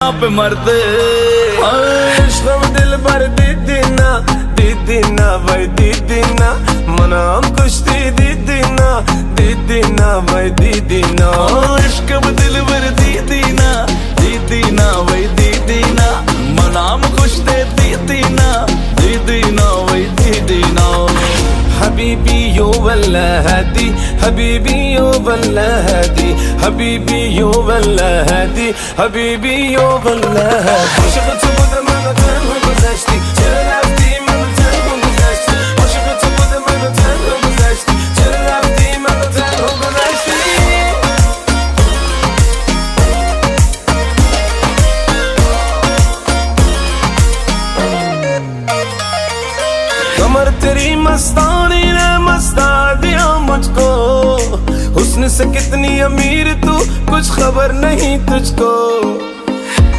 आप मरते इश्क़ दिल भर दीदीना भाई दीदीना मनाम कुश्ती दीदीना भाई दीदीना इश्क दिल भर दीदीना भाई दीदीना मनाम खुश दे दीदीना भाई दीदीना हबीबी यो वल्ला हदी हबीबी यो वल्ला हदी हबीबी यो वल्ला हदी हबीबी यो वल्ला हदी Aşık tutmadım anlatan güzelleşti Çırlaftım anlatan güzelleşti Aşık tutmadım anlatan güzelleşti Çırlaftım anlatan güzelleşti कमर तेरी मस्तानी ने मस्ता दिया मुझको हुस्न से कितनी अमीर तू कुछ खबर नहीं तुझको